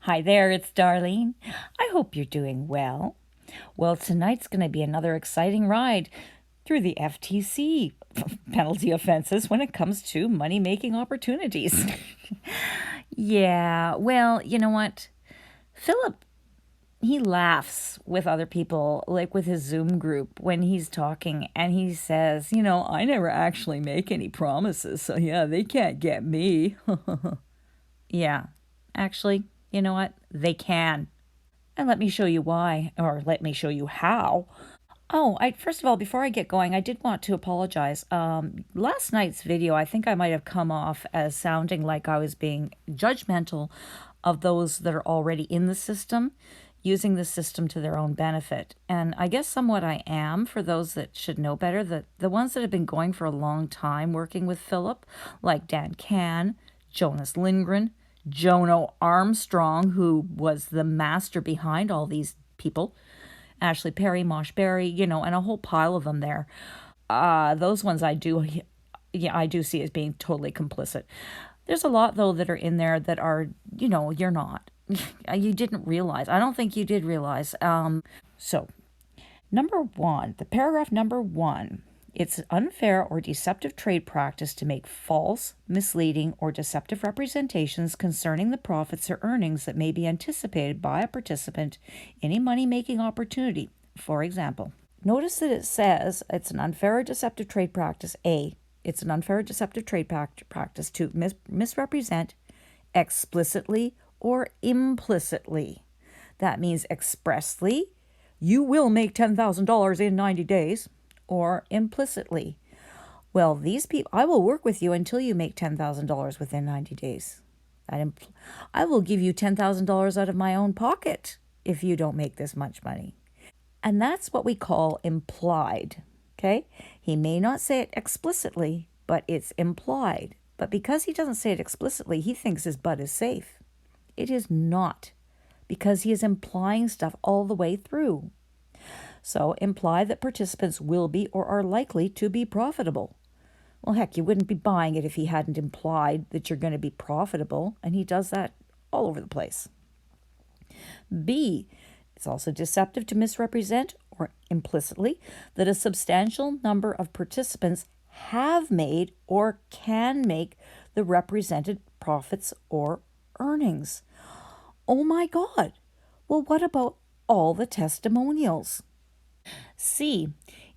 Hi there, it's Darlene. I hope you're doing well. Well, tonight's going to be another exciting ride through the FTC penalty offenses when it comes to money-making opportunities. Yeah, well, you know what? Philip, he laughs with other people, like with his Zoom group when he's talking, and he says, I never actually make any promises, so yeah, they can't get me. Yeah, actually, you know what? They can. And let me show you why, or let me show you how. Oh, first of all, before I get going, I did want to apologize. Last night's video, I think I might have come off as sounding like I was being judgmental of those that are already in the system, using the system to their own benefit. And I guess somewhat I am for those that should know better. The ones that have been going for a long time working with Philip, like Dan Can, Jonas Lindgren, Jono Armstrong, who was the master behind all these people, Ashley Perry, Mosh Berry, and a whole pile of them there. Those ones I do see as being totally complicit. There's a lot, though, that are in there that are, you're not. You didn't realize. I don't think you did realize. So, number one, the paragraph number one. It's unfair or deceptive trade practice to make false, misleading, or deceptive representations concerning the profits or earnings that may be anticipated by a participant in a money-making opportunity. For example, notice that it says it's an unfair or deceptive trade practice. It's an unfair or deceptive trade practice to misrepresent explicitly or implicitly. That means expressly, you will make $10,000 in 90 days. Or implicitly, well, these people, I will work with you until you make $10,000 within 90 days. I will give you $10,000 out of my own pocket if you don't make this much money. And that's what we call implied, okay? He may not say it explicitly, but it's implied. But because he doesn't say it explicitly, he thinks his butt is safe. It is not, because he is implying stuff all the way through. So imply that participants will be or are likely to be profitable. Well, heck, you wouldn't be buying it if he hadn't implied that you're going to be profitable, and he does that all over the place. B, it's also deceptive to misrepresent or implicitly that a substantial number of participants have made or can make the represented profits or earnings. Oh my God! Well, what about all the testimonials? C,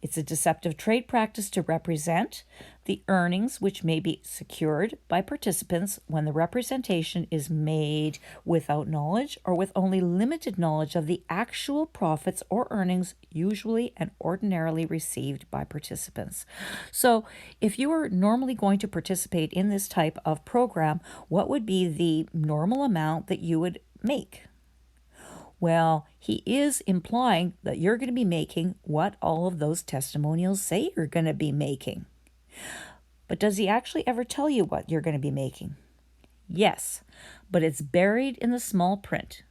it's a deceptive trade practice to represent the earnings which may be secured by participants when the representation is made without knowledge or with only limited knowledge of the actual profits or earnings usually and ordinarily received by participants. So if you were normally going to participate in this type of program, what would be the normal amount that you would make? Well, he is implying that you're going to be making what all of those testimonials say you're going to be making. But does he actually ever tell you what you're going to be making? Yes, but it's buried in the small print.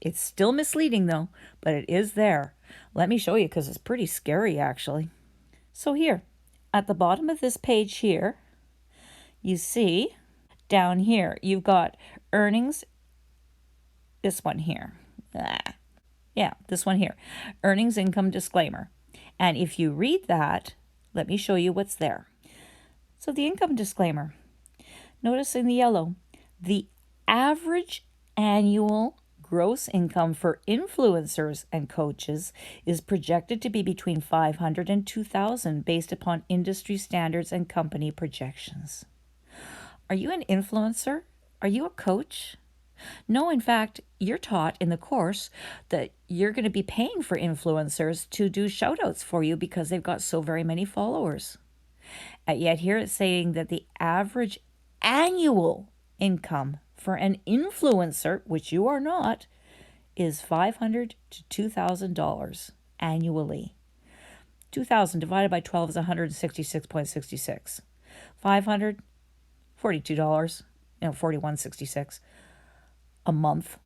It's still misleading though, but it is there. Let me show you because it's pretty scary actually. So here, at the bottom of this page here, you see down here, you've got earnings, this one here. Yeah, this one here, earnings income disclaimer. And if you read that, let me show you what's there. So the income disclaimer, notice in the yellow, the average annual gross income for influencers and coaches is projected to be between $500 and $2,000 based upon industry standards and company projections. Are you an influencer? Are you a coach? No, in fact, you're taught in the course that you're going to be paying for influencers to do shout-outs for you because they've got so very many followers. Yet here it's saying that the average annual income for an influencer, which you are not, is $500 to $2,000 annually. 2,000 divided by 12 is 166.66. 500, $42, $41.66 a month.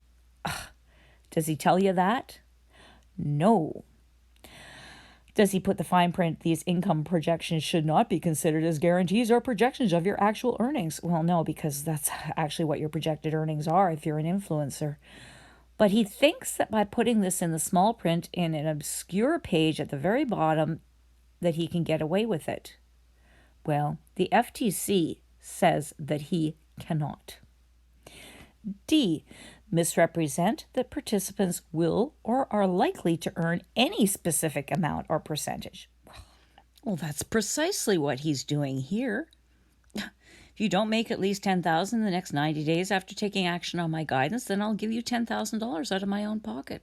Does he tell you that? No. Does he put the fine print, these income projections should not be considered as guarantees or projections of your actual earnings? Well, no, because that's actually what your projected earnings are if you're an influencer. But he thinks that by putting this in the small print in an obscure page at the very bottom, that he can get away with it. Well, the FTC says that he cannot. D. Misrepresent that participants will or are likely to earn any specific amount or percentage. Well, that's precisely what he's doing here. If you don't make at least $10,000 in the next 90 days after taking action on my guidance, then I'll give you $10,000 out of my own pocket.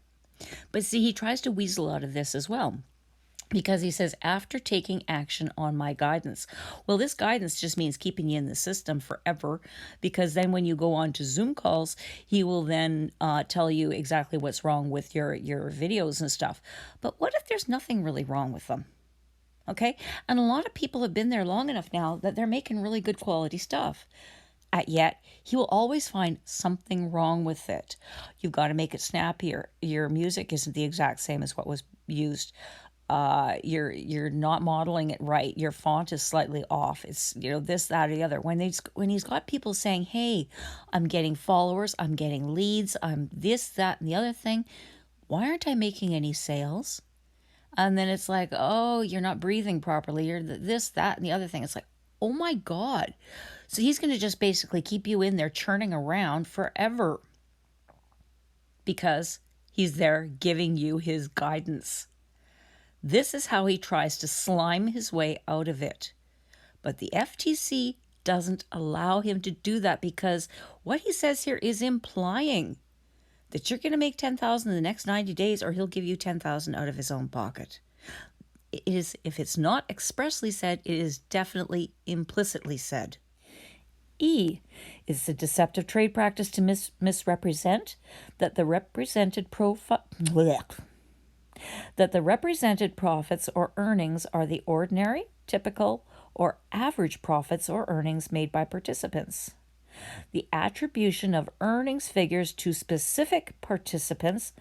But see, he tries to weasel out of this as well, because he says, after taking action on my guidance. Well, this guidance just means keeping you in the system forever, because then when you go on to Zoom calls, he will then tell you exactly what's wrong with your videos and stuff. But what if there's nothing really wrong with them? Okay? And a lot of people have been there long enough now that they're making really good quality stuff. Yet, he will always find something wrong with it. You've got to make it snappier. Your music isn't the exact same as what was used. You're not modeling it right. Your font is slightly off. It's, this, that, or the other. When he's got people saying, hey, I'm getting followers, I'm getting leads, I'm this, that, and the other thing, why aren't I making any sales? And then it's like, oh, you're not breathing properly. You're this, that, and the other thing. It's like, oh my God. So he's going to just basically keep you in there churning around forever, because he's there giving you his guidance. This is how he tries to slime his way out of it. But the FTC doesn't allow him to do that, because what he says here is implying that you're going to make $10,000 in the next 90 days, or he'll give you $10,000 out of his own pocket. It is, if it's not expressly said, it is definitely implicitly said. E is the deceptive trade practice to misrepresent that the represented profits or earnings are the ordinary, typical, or average profits or earnings made by participants. The attribution of earnings figures to specific participants,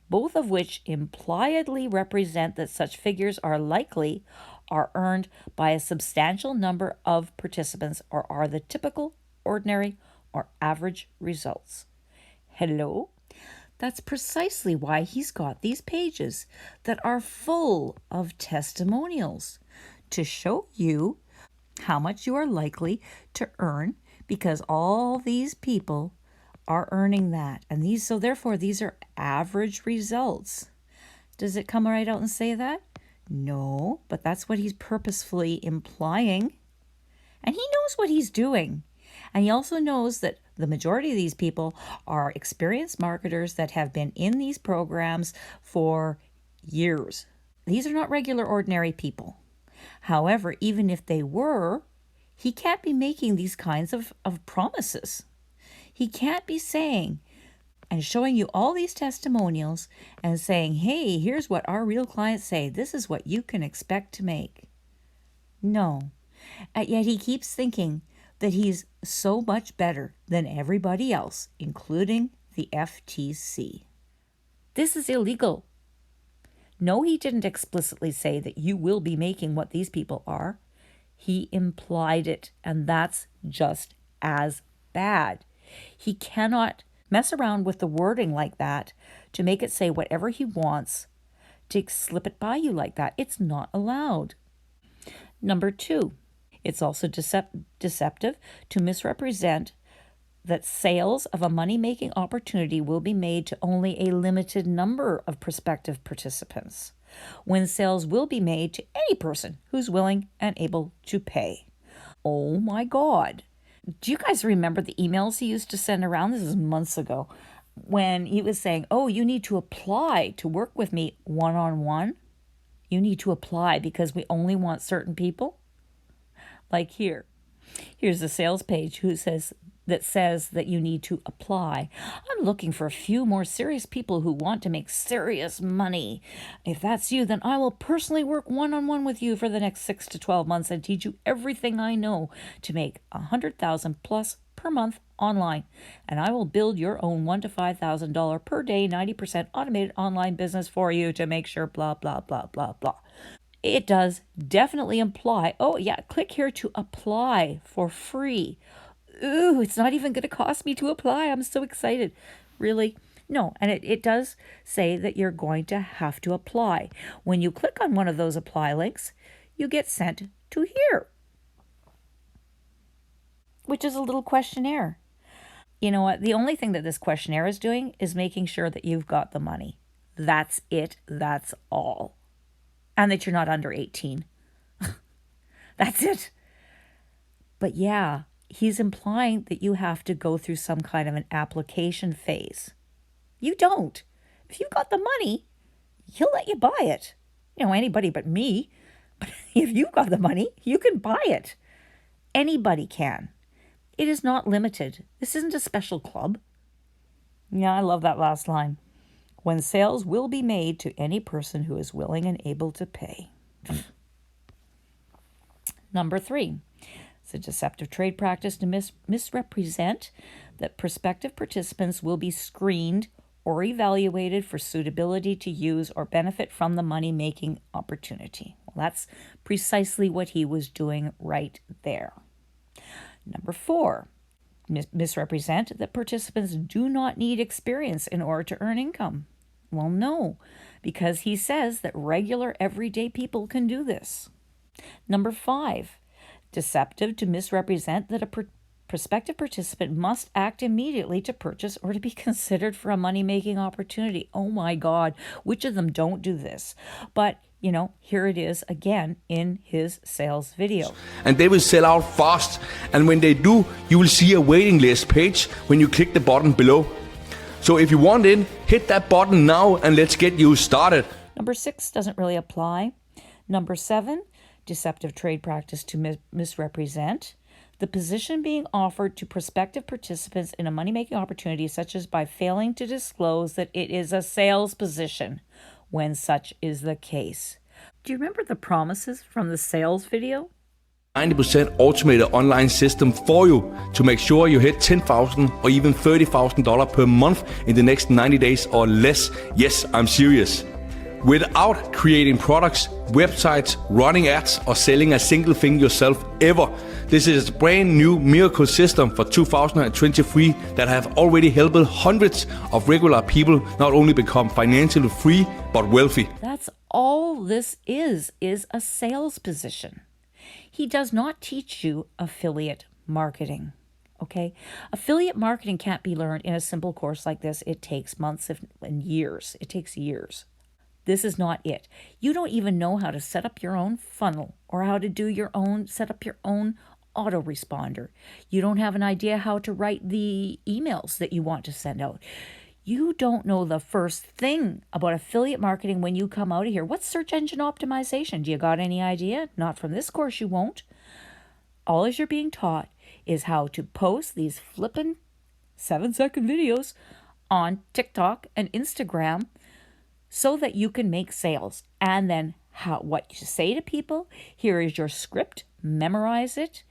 both of which impliedly represent that such figures are likely, are earned by a substantial number of participants, or are the typical, ordinary, or average results. Hello? That's precisely why he's got these pages that are full of testimonials, to show you how much you are likely to earn, because all these people are earning that. And therefore these are average results. Does it come right out and say that? No, but that's what he's purposefully implying. And he knows what he's doing. And he also knows that the majority of these people are experienced marketers that have been in these programs for years. These are not regular, ordinary people. However, even if they were, he can't be making these kinds of promises. He can't be saying and showing you all these testimonials and saying, hey, here's what our real clients say. This is what you can expect to make. No. And yet he keeps thinking that he's so much better than everybody else, including the FTC. This is illegal. No, he didn't explicitly say that you will be making what these people are. He implied it, and that's just as bad. He cannot mess around with the wording like that to make it say whatever he wants, to slip it by you like that. It's not allowed. Number 2, it's also deceptive to misrepresent that sales of a money-making opportunity will be made to only a limited number of prospective participants, when sales will be made to any person who's willing and able to pay. Oh my God. Do you guys remember the emails he used to send around? This is months ago, when he was saying, oh, you need to apply to work with me one-on-one. You need to apply because we only want certain people. Like here's the sales page that says that you need to apply. I'm looking for a few more serious people who want to make serious money. If that's you, then I will personally work one-on-one with you for the next 6 to 12 months and teach you everything I know to make $100,000 plus per month online. And I will build your own $1,000 to $5,000 per day, 90% automated online business for you to make sure blah, blah, blah, blah, blah. It does definitely imply, oh yeah, click here to apply for free. Ooh, it's not even going to cost me to apply. I'm so excited. Really? No, and it does say that you're going to have to apply. When you click on one of those apply links, you get sent to here, which is a little questionnaire. You know what? The only thing that this questionnaire is doing is making sure that you've got the money. That's it. That's all. And that you're not under 18. That's it. But yeah, he's implying that you have to go through some kind of an application phase. You don't. If you've got the money, he'll let you buy it. You know, anybody but me. But if you've got the money, you can buy it. Anybody can. It is not limited. This isn't a special club. Yeah, I love that last line. When sales will be made to any person who is willing and able to pay. Number 3. It's a deceptive trade practice to misrepresent that prospective participants will be screened or evaluated for suitability to use or benefit from the money-making opportunity. Well, that's precisely what he was doing right there. Number 4, misrepresent that participants do not need experience in order to earn income. Well, no, because he says that regular, everyday people can do this. Number 5, deceptive to misrepresent that a prospective participant must act immediately to purchase or to be considered for a money-making opportunity. Oh my God, which of them don't do this? But, you know, here it is again in his sales video. And they will sell out fast. And when they do, you will see a waiting list page when you click the button below. So if you want in, hit that button now and let's get you started. Number 6 doesn't really apply. Number 7, deceptive trade practice to misrepresent the position being offered to prospective participants in a money-making opportunity, such as by failing to disclose that it is a sales position when such is the case. Do you remember the promises from the sales video? 90% automated online system for you to make sure you hit $10,000 or even $30,000 per month in the next 90 days or less. Yes, I'm serious. Without creating products, websites, running ads, or selling a single thing yourself ever. This is a brand new miracle system for 2023 that have already helped hundreds of regular people not only become financially free, but wealthy. That's all this is a sales position. He does not teach you affiliate marketing. Okay? Affiliate marketing can't be learned in a simple course like this. It takes months and years. It takes years. This is not it. You don't even know how to set up your own funnel or how to set up your own autoresponder. You don't have an idea how to write the emails that you want to send out. You don't know the first thing about affiliate marketing when you come out of here. What's search engine optimization? Do you got any idea? Not from this course, you won't. All as you're being taught is how to post these flippin' 7-second videos on TikTok and Instagram so that you can make sales. And then what you say to people. Here is your script. Memorize it.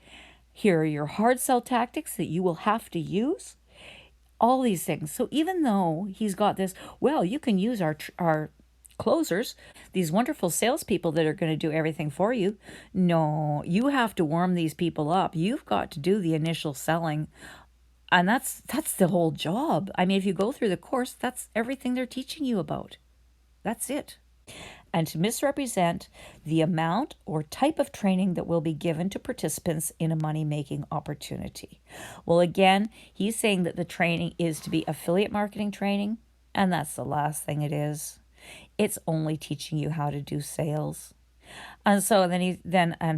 Here are your hard sell tactics that you will have to use. All these things. So even though he's got this, well, you can use our closers, these wonderful salespeople that are going to do everything for you. No, you have to warm these people up. You've got to do the initial selling. And that's the whole job. I mean, if you go through the course, that's everything they're teaching you about. That's it. And to misrepresent the amount or type of training that will be given to participants in a money-making opportunity. Well, again, he's saying that the training is to be affiliate marketing training, and that's the last thing it is. It's only teaching you how to do sales. And so then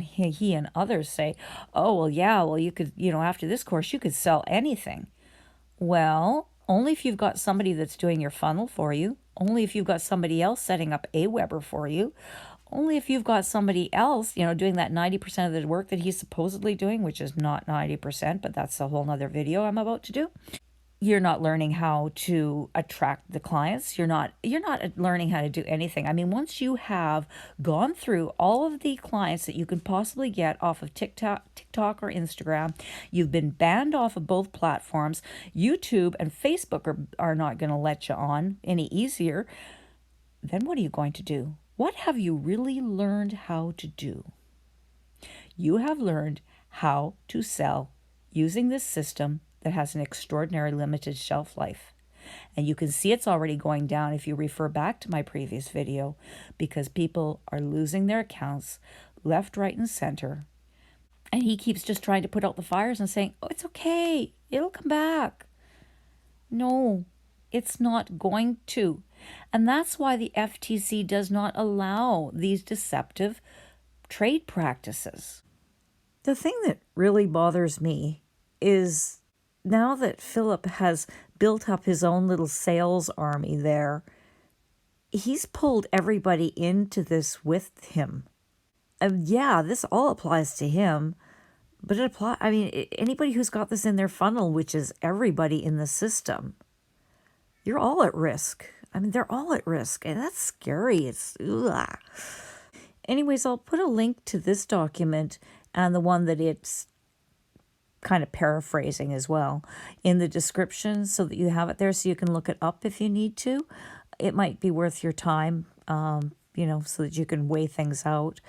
he and others say, oh, well, yeah, well, you could, after this course, you could sell anything. Well, only if you've got somebody that's doing your funnel for you. Only if you've got somebody else setting up Aweber for you. Only if you've got somebody else, doing that 90% of the work that he's supposedly doing, which is not 90%, but that's a whole nother video I'm about to do. You're not learning how to attract the clients. You're not learning how to do anything. I mean, once you have gone through all of the clients that you can possibly get off of TikTok or Instagram, you've been banned off of both platforms. YouTube and Facebook are not going to let you on any easier. Then what are you going to do? What have you really learned how to do? You have learned how to sell using this system that has an extraordinary limited shelf life. And you can see it's already going down if you refer back to my previous video, because people are losing their accounts left, right, and center. And he keeps just trying to put out the fires and saying, oh, it's okay, it'll come back. No, it's not going to. And that's why the FTC does not allow these deceptive trade practices. The thing that really bothers me is now that Philip has built up his own little sales army there, he's pulled everybody into this with him. Yeah, this all applies to him, but anybody who's got this in their funnel, which is everybody in the system, you're all at risk. They're all at risk, and that's scary. It's ugh. Anyways, I'll put a link to this document and the one that it's kind of paraphrasing as well in the description, so that you have it there so you can look it up if you need to. It might be worth your time, so that you can weigh things out.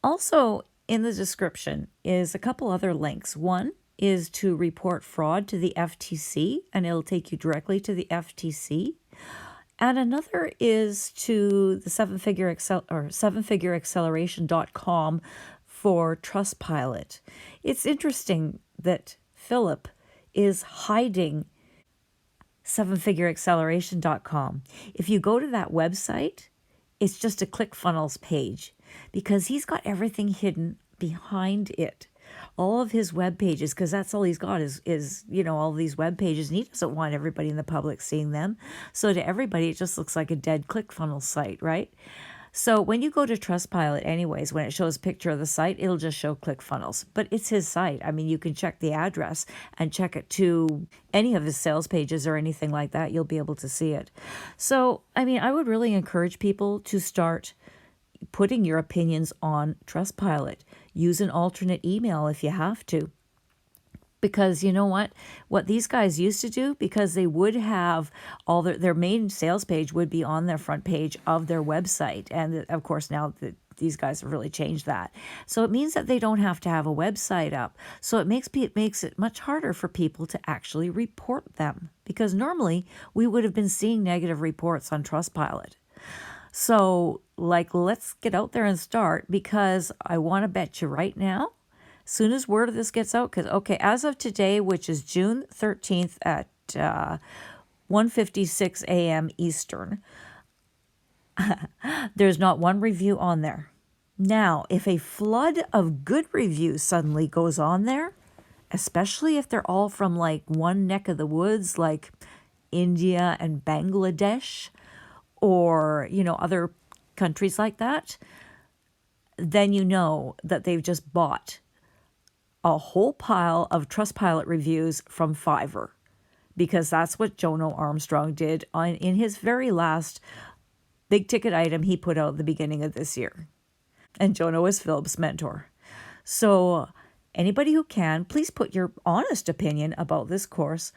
Also, in the description is a couple other links. One is to report fraud to the FTC, and it'll take you directly to the FTC. And another is to the sevenfigureacceleration.com for Trustpilot. It's interesting that Philip is hiding sevenfigureacceleration.com. If you go to that website, it's just a ClickFunnels page, because he's got everything hidden behind it. All of his web pages, because that's all he's got is all these web pages, and he doesn't want everybody in the public seeing them. So to everybody, it just looks like a dead ClickFunnels site, right? So when you go to Trustpilot anyways, when it shows a picture of the site, it'll just show ClickFunnels. But it's his site. You can check the address and check it to any of his sales pages or anything like that. You'll be able to see it. So, I would really encourage people to start putting your opinions on Trustpilot. Use an alternate email if you have to. Because you know what these guys used to do, because they would have all their main sales page would be on their front page of their website. And of course, now these guys have really changed that. So it means that they don't have to have a website up. So it makes it much harder for people to actually report them, because normally we would have been seeing negative reports on Trustpilot. So let's get out there and start, because I want to bet you right now, soon as word of this gets out, as of today, which is June 13th at 1:56 a.m. Eastern, there's not one review on there. Now, if a flood of good reviews suddenly goes on there, especially if they're all from one neck of the woods, like India and Bangladesh, or, other countries like that, then you know that they've just bought a whole pile of Trustpilot reviews from Fiverr, because that's what Jono Armstrong did in his very last big ticket item he put out at the beginning of this year. And Jono is Philip's mentor. So anybody who can, please put your honest opinion about this course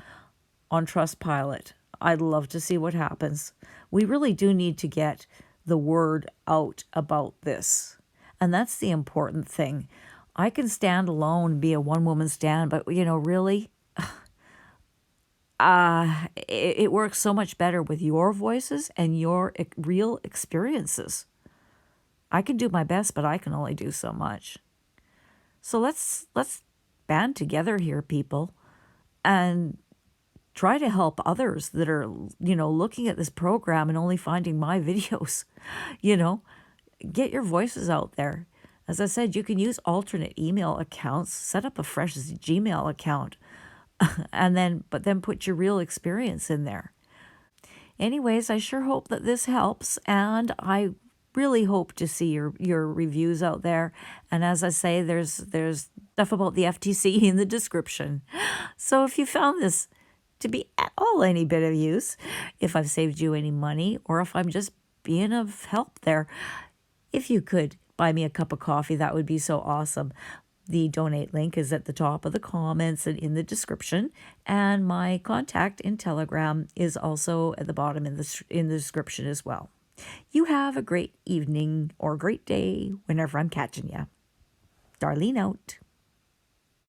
on Trustpilot. I'd love to see what happens. We really do need to get the word out about this. And that's the important thing. I can stand alone and be a one-woman stand, but, really, it works so much better with your voices and your real experiences. I can do my best, but I can only do so much. So let's band together here, people, and try to help others that are, looking at this program and only finding my videos. Get your voices out there. As I said, you can use alternate email accounts, set up a fresh Gmail account, but then put your real experience in there. Anyways, I sure hope that this helps, and I really hope to see your reviews out there. And as I say, there's stuff about the FTC in the description. So if you found this to be at all any bit of use, if I've saved you any money, or if I'm just being of help there, if you could buy me a cup of coffee, that would be so awesome. The donate link is at the top of the comments and in the description, and my contact in Telegram is also at the bottom in the description as well. You have a great evening or great day whenever I'm catching you. Darlene out.